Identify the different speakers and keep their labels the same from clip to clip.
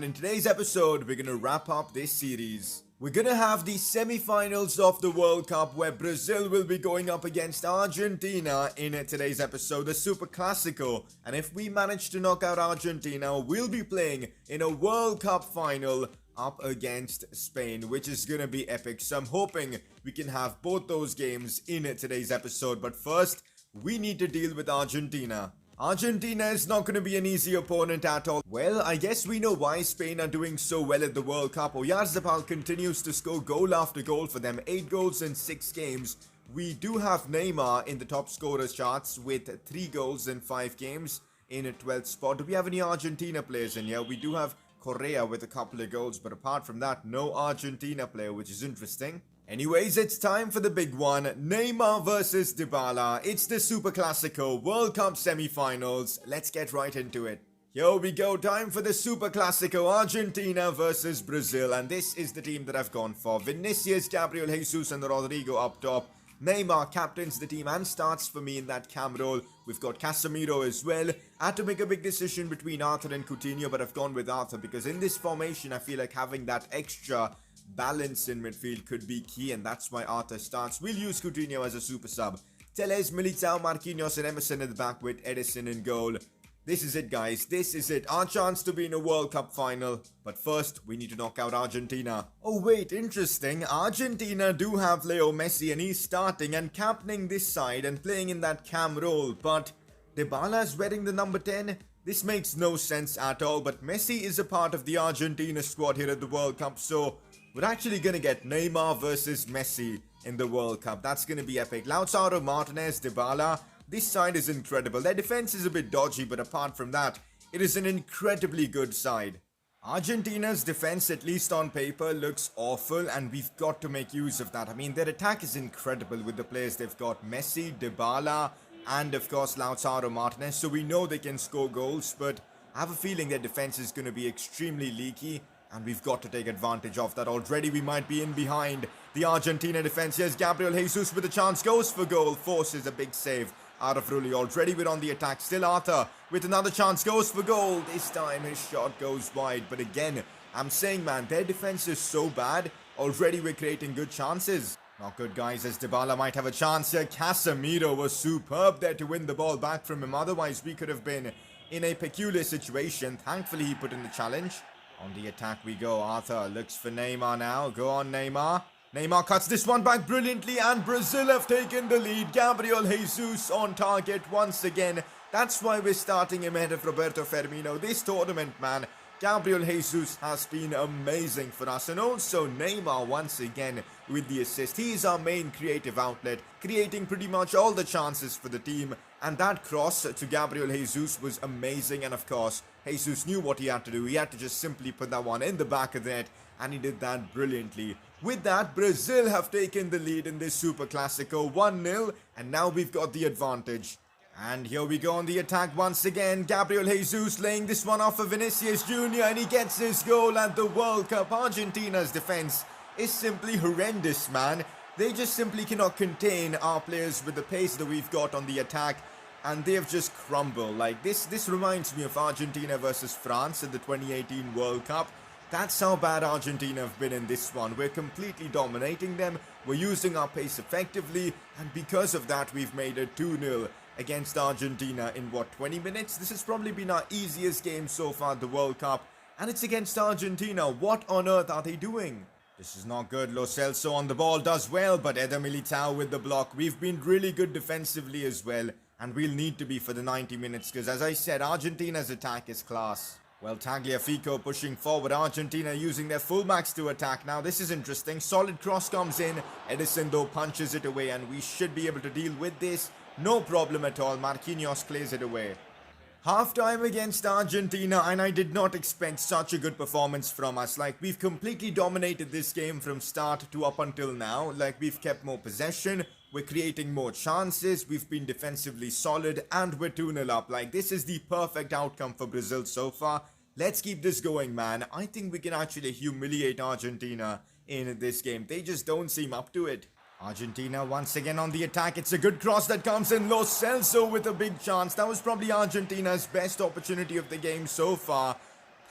Speaker 1: and in today's episode, we're gonna wrap up this series. We're gonna have the semi-finals of the World Cup where Brazil will be going up against Argentina in today's episode, the Super Classico. And if we manage to knock out Argentina, we'll be playing in a World Cup final up against Spain, which is gonna be epic. So I'm hoping we can have both those games in today's episode. But first, we need to deal with Argentina. Argentina is not going to be an easy opponent at all. Well, I guess we know why Spain are doing so well at the World Cup. Oyarzabal continues to score goal after goal for them. 8 goals in 6 games. We do have Neymar in the top scorers charts with 3 goals in 5 games in a 12th spot. Do we have any Argentina players in here? We do have Correa with a couple of goals, but apart from that, no Argentina player, which is interesting. Anyways, it's time for the big one, Neymar versus Dybala. It's the Super Classico World Cup semi-finals. Let's get right into it. Here we go, time for the Super Classico, Argentina versus Brazil. And this is the team that I've gone for. Vinicius, Gabriel Jesus and Rodrigo up top. Neymar captains the team and starts for me in that cam role. We've got Casemiro as well. I had to make a big decision between Arthur and Coutinho, but I've gone with Arthur because in this formation, I feel like having that extra balance in midfield could be key, and that's why Arthur starts. We'll use Coutinho as a super sub. Telles, Militao, Marquinhos and Emerson at the back with Edison in goal. This is it, guys. This is it. Our chance to be in a World Cup final. But first, we need to knock out Argentina. Oh wait, interesting. Argentina do have Leo Messi and he's starting and captaining this side and playing in that cam role. But Dybala is wearing the number 10. This makes no sense at all. But Messi is a part of the Argentina squad here at the World Cup. So we're actually going to get Neymar versus Messi in the World Cup. That's going to be epic. Lautaro Martinez, Dybala. This side is incredible. Their defense is a bit dodgy, but apart from that, it is an incredibly good side. Argentina's defense, at least on paper, looks awful, and we've got to make use of that. I mean, their attack is incredible with the players they've got. Messi, Dybala, and of course Lautaro Martinez. So we know they can score goals, but I have a feeling their defense is going to be extremely leaky. And we've got to take advantage of that. Already we might be in behind the Argentina defense. Here's Gabriel Jesus with a chance. Goes for goal. Forces a big save out of Rulli. Already we're on the attack. Still Arthur with another chance. Goes for goal. This time his shot goes wide. But again, I'm saying, man, their defense is so bad. Already we're creating good chances. Not good, guys, as Dybala might have a chance here. Casemiro was superb there to win the ball back from him. Otherwise, we could have been in a peculiar situation. Thankfully, he put in the challenge. On the attack we go. Arthur looks for Neymar now. Go on, Neymar. Neymar cuts this one back brilliantly, and Brazil have taken the lead. Gabriel Jesus on target once again. That's why we're starting him ahead of Roberto Firmino. This tournament, man, Gabriel Jesus has been amazing for us. And also Neymar once again with the assist. He's our main creative outlet, creating pretty much all the chances for the team. And that cross to Gabriel Jesus was amazing. And of course, Jesus knew what he had to do. He had to just simply put that one in the back of the net. And he did that brilliantly. With that, Brazil have taken the lead in this Super Classico 1-0. And now we've got the advantage. And here we go on the attack once again. Gabriel Jesus laying this one off for Vinicius Jr. And he gets his goal at the World Cup. Argentina's defense is simply horrendous, man. They just simply cannot contain our players with the pace that we've got on the attack. And they've just crumbled. Like this reminds me of Argentina versus France in the 2018 World Cup. That's how bad Argentina have been in this one. We're completely dominating them. We're using our pace effectively. And because of that, we've made it 2-0 against Argentina in what, 20 minutes? This has probably been our easiest game so far at the World Cup. And it's against Argentina. What on earth are they doing? This is not good. Lo Celso on the ball does well, but Eder Militao with the block. We've been really good defensively as well. And we'll need to be for the 90 minutes because, as I said, Argentina's attack is class. Well, Tagliafico pushing forward. Argentina using their fullbacks to attack. Now, this is interesting. Solid cross comes in. Edison, though, punches it away. And we should be able to deal with this. No problem at all. Marquinhos clears it away. Half-time against Argentina, and I did not expect such a good performance from us. Like, we've completely dominated this game from start to up until now. Like, we've kept more possession. We're creating more chances. We've been defensively solid. And we're 2-0 up. Like, this is the perfect outcome for Brazil so far. Let's keep this going, man. I think we can actually humiliate Argentina in this game. They just don't seem up to it. Argentina once again on the attack. It's a good cross that comes in. Lo Celso with a big chance. That was probably Argentina's best opportunity of the game so far.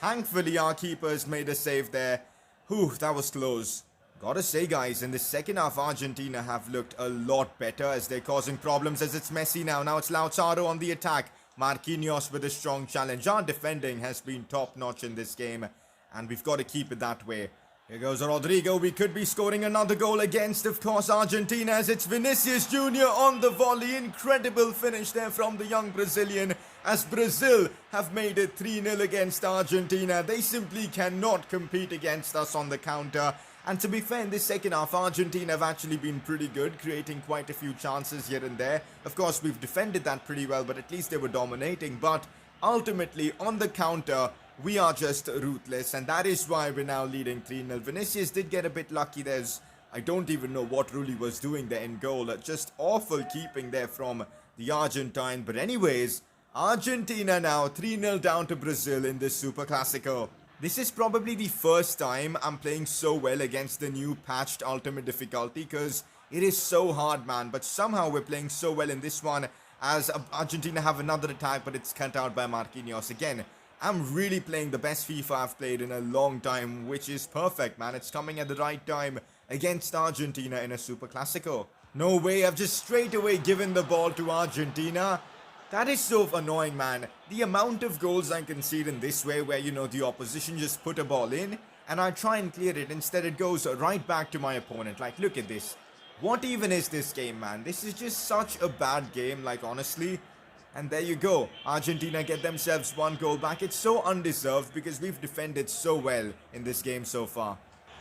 Speaker 1: Thankfully, our keepers made a save there. Whew, that was close. Gotta say, guys, in the second half, Argentina have looked a lot better as they're causing problems as it's Messi now. Now it's Lautaro on the attack. Marquinhos with a strong challenge. Our defending has been top-notch in this game, and we've got to keep it that way. Here goes Rodrigo. We could be scoring another goal against, of course, Argentina, as it's Vinicius Jr. on the volley. Incredible finish there from the young Brazilian, as Brazil have made it 3-0 against Argentina. They simply cannot compete against us on the counter. And to be fair, in this second half, Argentina have actually been pretty good, creating quite a few chances here and there. Of course, we've defended that pretty well, but at least they were dominating. But ultimately, on the counter, we are just ruthless, and that is why we're now leading 3-0. Vinicius did get a bit lucky. I don't even know what Rulli was doing there in goal. Just awful keeping there from the Argentine. But anyways, Argentina now 3-0 down to Brazil in this Super Classico. This is probably the first time I'm playing so well against the new patched ultimate difficulty, because it is so hard, man. But somehow we're playing so well in this one, as Argentina have another attack, but it's cut out by Marquinhos again. I'm really playing the best FIFA I've played in a long time, which is perfect, man. It's coming at the right time against Argentina in a Super Classico. No way, I've just straight away given the ball to Argentina. That is so annoying, man. The amount of goals I concede in this way, where, you know, the opposition just put a ball in and I try and clear it. Instead, it goes right back to my opponent. Like, look at this. What even is this game, man? This is just such a bad game, like, honestly. And there you go. Argentina get themselves one goal back. It's so undeserved because we've defended so well in this game so far.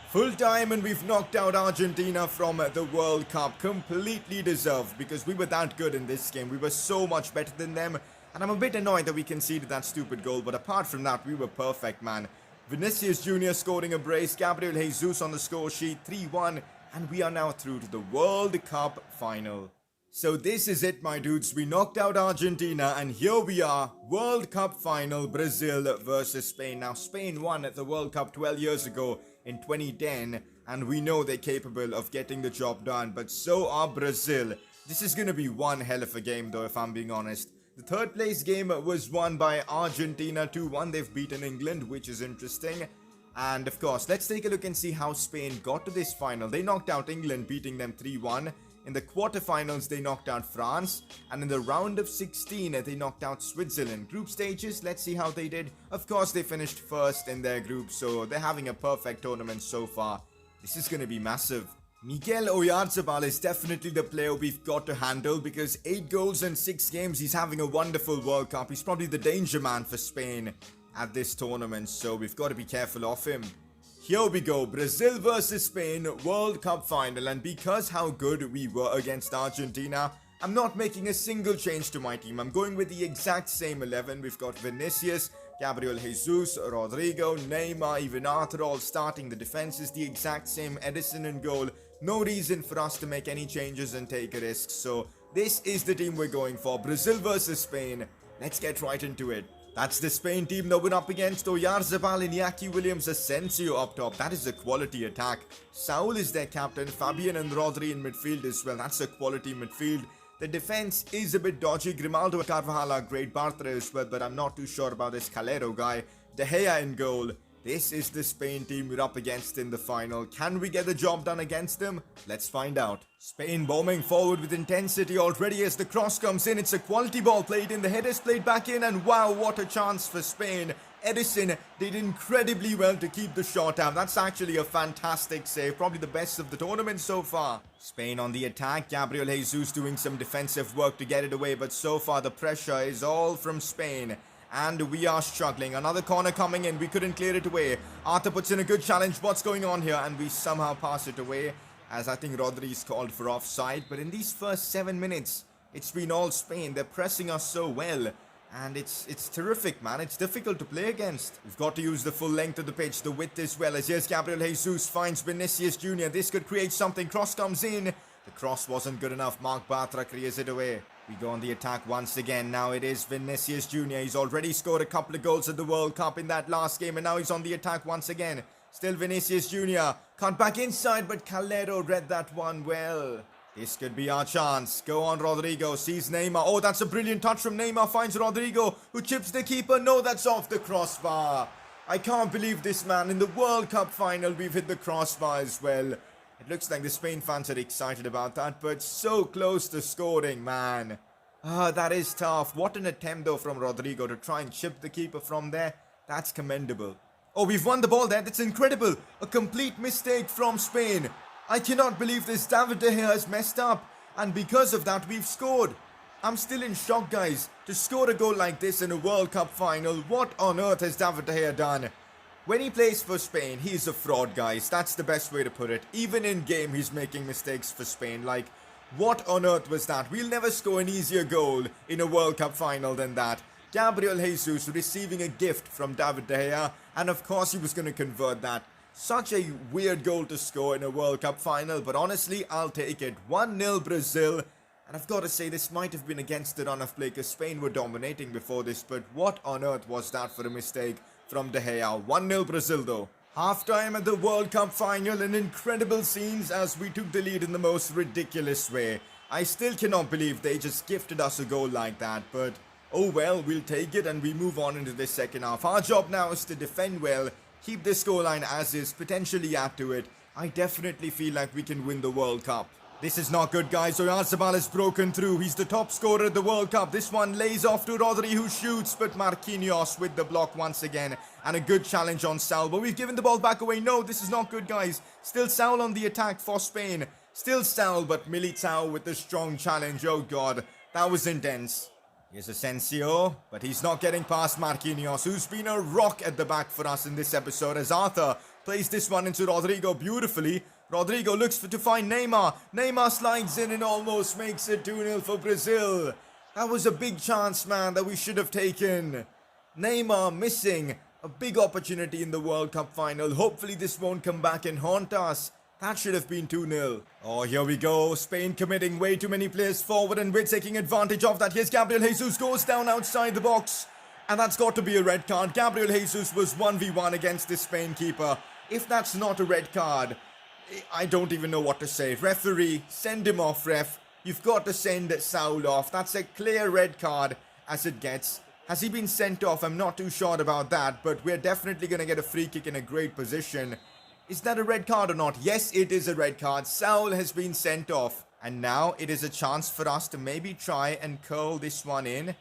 Speaker 1: Full time, and we've knocked out Argentina from the World Cup. Completely deserved, because we were that good in this game. We were so much better than them. And I'm a bit annoyed that we conceded that stupid goal. But apart from that, we were perfect, man. Vinicius Jr. scoring a brace. Gabriel Jesus on the score sheet. 3-1. And we are now through to the World Cup final. So this is it, my dudes. We knocked out Argentina, and here we are, World Cup final, Brazil versus Spain. Now, Spain won at the World Cup 12 years ago in 2010, and we know they're capable of getting the job done, but so are Brazil. This is going to be one hell of a game, though, if I'm being honest. The third place game was won by Argentina 2-1. They've beaten England, which is interesting. And, of course, let's take a look and see how Spain got to this final. They knocked out England, beating them 3-1. In the quarterfinals, they knocked out France, and in the round of 16, they knocked out Switzerland. Group stages, let's see how they did. Of course, they finished first in their group, so they're having a perfect tournament so far. This is going to be massive. Miguel Oyarzabal is definitely the player we've got to handle, because 8 goals in 6 games, he's having a wonderful World Cup. He's probably the danger man for Spain at this tournament, so we've got to be careful of him. Here we go, Brazil versus Spain, World Cup final, and because how good we were against Argentina, I'm not making a single change to my team. I'm going with the exact same 11. We've got Vinicius, Gabriel Jesus, Rodrigo, Neymar, even Arthur all starting. The defense is the exact same, Edison in goal. No reason for us to make any changes and take a risk. So this is the team we're going for, Brazil versus Spain. Let's get right into it. That's the Spain team that we're up against. Oyarzabal, Iñaki Williams, Asensio up top. That is a quality attack. Saul is their captain. Fabian and Rodri in midfield as well. That's a quality midfield. The defense is a bit dodgy. Grimaldo and Carvajal are great. Bartra as well, but I'm not too sure about this Calero guy. De Gea in goal. This is the Spain team we're up against in the final. Can we get the job done against them? Let's find out. Spain bombing forward with intensity already as the cross comes in. It's a quality ball played in. The header's played back in, and wow, what a chance for Spain. Edison did incredibly well to keep the shot out. That's actually a fantastic save. Probably the best of the tournament so far. Spain on the attack. Gabriel Jesus doing some defensive work to get it away, but so far the pressure is all from Spain. And we are struggling. Another corner coming in. We couldn't clear it away. Arthur puts in a good challenge. What's going on here? And we somehow pass it away, as I think Rodri's called for offside. But in these first 7 minutes, it's been all Spain. They're pressing us so well. And it's terrific, man. It's difficult to play against. We've got to use the full length of the pitch, the width as well. As here's Gabriel Jesus finds Vinicius Jr. This could create something. Cross comes in. The cross wasn't good enough. Marc Bartra clears it away. We go on the attack once again. Now it is Vinicius Jr. He's already scored a couple of goals at the World Cup in that last game, and now he's on the attack once again. Still Vinicius Jr. Cut back inside, but Calero read that one well. This could be our chance. Go on, Rodrigo. Sees Neymar. Oh, that's a brilliant touch from Neymar. Finds Rodrigo, who chips the keeper. No, that's off the crossbar. I can't believe this, man. In the World Cup final, we've hit the crossbar as well. It looks like the Spain fans are excited about that, but so close to scoring, man. That is tough. What an attempt, though, from Rodrigo to try and chip the keeper from there. That's commendable. Oh, we've won the ball there. That's incredible. A complete mistake from Spain. I cannot believe this. David De Gea has messed up. And because of that, we've scored. I'm still in shock, guys. To score a goal like this in a World Cup final, what on earth has David De Gea done? When he plays for Spain, he's a fraud, guys. That's the best way to put it. Even in game, he's making mistakes for Spain. Like, what on earth was that? We'll never score an easier goal in a World Cup final than that. Gabriel Jesus receiving a gift from David De Gea, and of course he was going to convert that. Such a weird goal to score in a World Cup final, but honestly, I'll take it. 1-0 Brazil, and I've got to say this might have been against the run of play because Spain were dominating before this, but what on earth was that for a mistake from De Gea? 1-0 Brazil though. Half-time at the World Cup final, and incredible scenes as we took the lead in the most ridiculous way. I still cannot believe they just gifted us a goal like that, but oh well, we'll take it and we move on into the second half. Our job now is to defend well, keep the scoreline as is, potentially add to it. I definitely feel like we can win the World Cup. This is not good, guys. Oyarzabal has broken through. He's the top scorer at the World Cup. This one lays off to Rodri, who shoots, but Marquinhos with the block once again. And a good challenge on Saul. But we've given the ball back away. No, this is not good, guys. Still Saul on the attack for Spain. Still Saul, but Militao with the strong challenge. Oh, God. That was intense. Here's Asensio, but he's not getting past Marquinhos, who's been a rock at the back for us in this episode, as Arthur plays this one into Rodrigo beautifully. Rodrigo looks to find Neymar. Neymar slides in and almost makes it 2-0 for Brazil. That was a big chance, man, that we should have taken. Neymar missing a big opportunity in the World Cup final. Hopefully this won't come back and haunt us. That should have been 2-0. Oh, here we go. Spain committing way too many players forward, and we're taking advantage of that. Here's Gabriel Jesus, goes down outside the box. And that's got to be a red card. Gabriel Jesus was 1v1 against this Spain keeper. If that's not a red card, I don't even know what to say. Referee, send him off, ref. You've got to send Saul off. That's a clear red card as it gets. Has he been sent off? I'm not too sure about that, but we're definitely going to get a free kick in a great position. Is that a red card or not? Yes, it is a red card. Saul has been sent off. And now it is a chance for us to maybe try and curl this one in.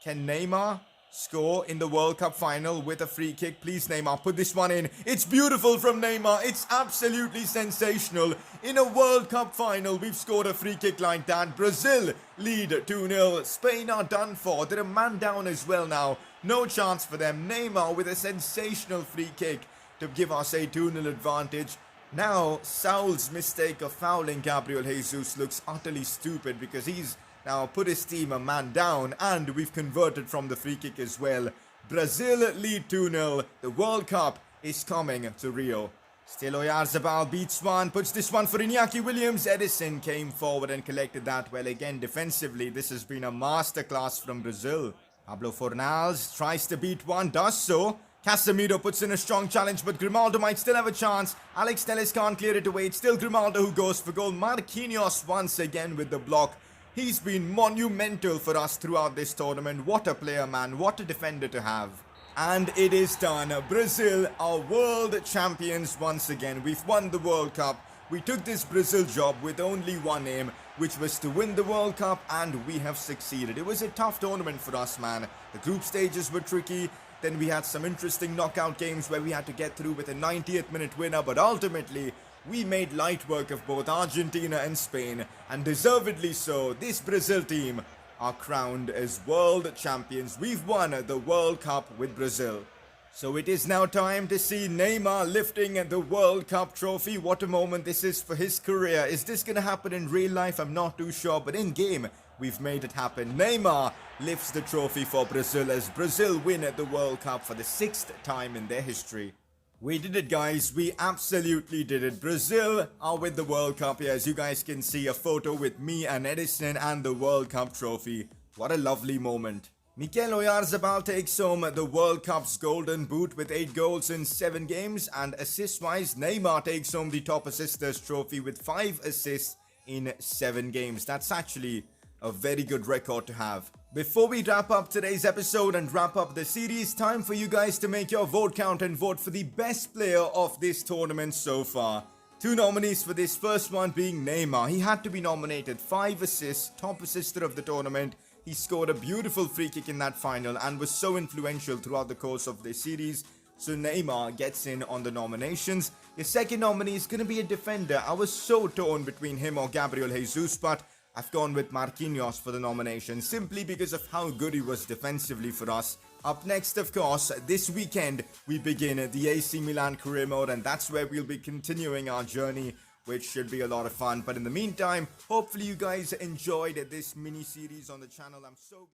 Speaker 1: Can Neymar score in the World Cup final with a free kick? Please, Neymar, put this one in. It's beautiful from Neymar. It's absolutely sensational. In a World Cup final, we've scored a free kick like that. Brazil lead 2-0. Spain are done for. They're a man down as well now. No chance for them. Neymar with a sensational free kick to give us a 2-0 advantage. Now, Saul's mistake of fouling Gabriel Jesus looks utterly stupid because he's now put his team a man down, and we've converted from the free kick as well. Brazil lead 2-0. The World Cup is coming to Rio. Still Oyarzabal beats one, puts this one for Iñaki Williams. Edison came forward and collected that well. Again, defensively, this has been a masterclass from Brazil. Pablo Fornals tries to beat one, does so. Casemiro puts in a strong challenge, but Grimaldo might still have a chance. Alex Telles can't clear it away. It's still Grimaldo who goes for goal. Marquinhos once again with the block. He's been monumental for us throughout this tournament. What a player, man. What a defender to have. And it is done. Brazil are world champions once again. We've won the World Cup. We took this Brazil job with only one aim, which was to win the World Cup, and we have succeeded. It was a tough tournament for us, man. The group stages were tricky. Then we had some interesting knockout games where we had to get through with a 90th minute winner, but ultimately we made light work of both Argentina and Spain, and deservedly so. This Brazil team are crowned as world champions. We've won the World Cup with Brazil. So it is now time to see Neymar lifting the World Cup trophy. What a moment this is for his career. Is this going to happen in real life? I'm not too sure, but in game, we've made it happen. Neymar lifts the trophy for Brazil as Brazil win at the World Cup for the 6th time in their history. We did it, guys. We absolutely did it. Brazil are with the World Cup here. As you guys can see, a photo with me and Edison and the World Cup trophy. What a lovely moment. Mikel Oyarzabal takes home the World Cup's golden boot with 8 goals in 7 games. And assist-wise, Neymar takes home the top assisters trophy with 5 assists in 7 games. That's actually a very good record to have. Before we wrap up today's episode and wrap up the series, time for you guys to make your vote count and vote for the best player of this tournament so far. 2 nominees for this, first one being Neymar. He had to be nominated. 5 assists, top assister of the tournament. He scored a beautiful free kick in that final and was so influential throughout the course of this series. So Neymar gets in on the nominations. Your second nominee is going to be a defender. I was so torn between him or Gabriel Jesus, but I've gone with Marquinhos for the nomination simply because of how good he was defensively for us. Up next, of course, this weekend we begin the AC Milan career mode, and that's where we'll be continuing our journey, which should be a lot of fun. But in the meantime, hopefully you guys enjoyed this mini series on the channel. I'm so